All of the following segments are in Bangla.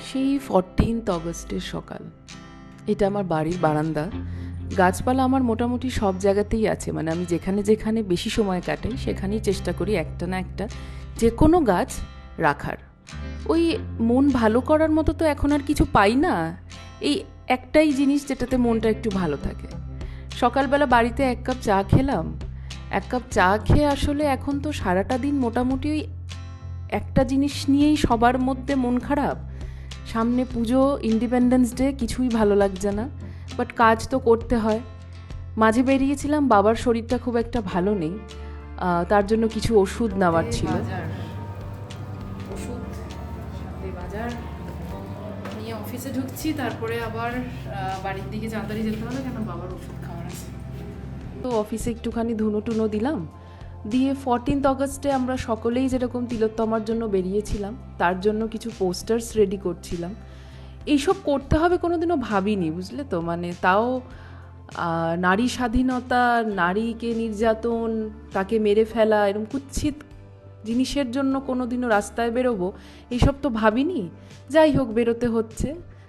সেই 14th অগস্টের সকাল। এটা আমার বাড়ির বারান্দা। গাছপালা আমার মোটামুটি সব জায়গাতেই আছে, মানে আমি যেখানে যেখানে বেশি সময় কাটাই সেখানেই চেষ্টা করি একটা না একটা যে কোনো গাছ রাখার। ওই মন ভালো করার মতো তো এখন আর কিছু পাই না, এই একটাই জিনিস যেটাতে মনটা একটু ভালো থাকে। সকালবেলা বাড়িতে 1 কাপ চা খেলাম। 1 কাপ চা খেয়ে আসলে এখন তো সারাটা দিন মোটামুটি ওই একটা জিনিস নিয়েই সবার মধ্যে মন খারাপ। সামনে পুজো, ইন্ডিপেন্ডেন্স ডে, কিছুই ভালো লাগছে না, বাট কাজ তো করতে হয়। মাঝে বেরিয়েছিলাম, বাবার শরীরটা খুব একটা ভালো নেই, তার জন্য কিছু ওষুধ নেওয়ার ছিল। ওষুধ সাথে বাজার নিয়ে অফিসে ঢুকছি, তারপরে আবার বাড়ির দিকে তাড়াতাড়ি যেতে হবে, কেন বাবার ওষুধ খাওয়ার আছে। তো অফিসে একটুখানি ধুনো টুনো দিলাম, দিয়ে 14th অগস্টে আমরা সকলেই যেরকম তিলোত্তমার জন্য বেরিয়েছিলাম, তার জন্য কিছু পোস্টার্স রেডি করছিলাম। এইসব করতে হবে কোনোদিনও ভাবিনি, বুঝলে তো, মানে তাও নারী স্বাধীনতা, নারীকে নির্যাতন, তাকে মেরে ফেলা, এরকম কুৎসিত জিনিসের জন্য কোনোদিনও রাস্তায় বেরোবো এইসব তো ভাবিনি। যাই হোক, বেরোতে হচ্ছে।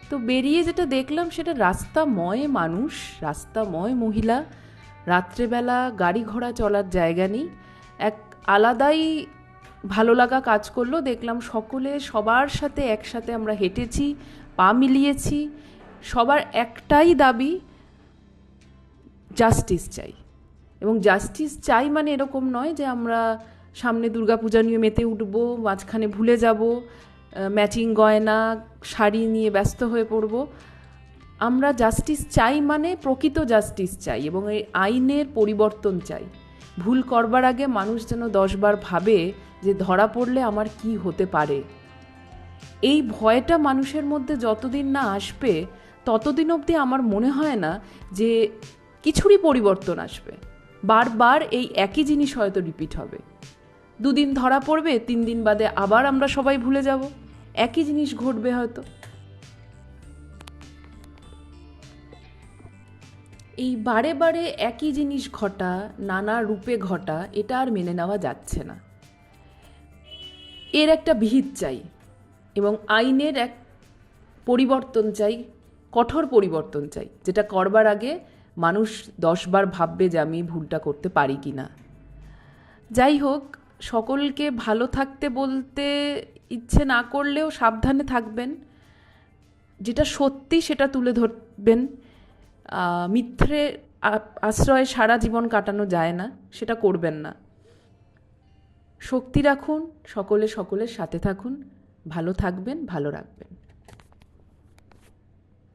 তো বেরিয়ে যেটা দেখলাম সেটা রাস্তাময় মানুষ, রাস্তাময় মহিলা, রাত্রেবেলা গাড়ি ঘোড়া চলার জায়গা নেই, এক আলাদাই ভালো লাগা কাজ করলো। দেখলাম সকলে সবার সাথে একসাথে আমরা হেঁটেছি, পা মিলিয়েছি, সবার একটাই দাবি, জাস্টিস চাই। এবং জাস্টিস চাই মানে এরকম নয় যে আমরা সামনে দুর্গাপূজা নিয়ে মেতে উঠবো, মাঝখানে ভুলে যাব, ম্যাচিং গয়না শাড়ি নিয়ে ব্যস্ত হয়ে পড়ব। আমরা জাস্টিস চাই মানে প্রকৃত জাস্টিস চাই, এবং এই আইনের পরিবর্তন চাই। ভুল করবার আগে মানুষ যেন 10 বার ভাবে যে ধরা পড়লে আমার কি হতে পারে। এই ভয়টা মানুষের মধ্যে যতদিন না আসবে ততদিন অবধি আমার মনে হয় না যে কিছুরই পরিবর্তন আসবে। বারবার এই একই জিনিস হয়তো রিপিট হবে। 2 দিন ধরা পড়বে, 3 দিন বাদে আবার আমরা সবাই ভুলে যাব, একই জিনিস ঘটবে হয়তো। এই বারে বারে একই জিনিস ঘটা, নানা রূপে ঘটা, এটা আর মেনে নেওয়া যাচ্ছে না। এর একটা বিহিত চাই, এবং আইনের এক পরিবর্তন চাই, কঠোর পরিবর্তন চাই, যেটা করবার আগে মানুষ 10 বার ভাববে যে আমি ভুলটা করতে পারি কি না। যাই হোক, সকলকে ভালো থাকতে বলতে ইচ্ছে না করলেও সাবধানে থাকবেন, যেটা সত্যি সেটা তুলে ধরবেন। মিথ্যে আশ্রয়ে সারা জীবন কাটানো যায় না, সেটা করবেন না। শক্তি রাখুন, সকলে সকলের সাথে থাকুন, ভালো থাকবেন, ভালো রাখবেন।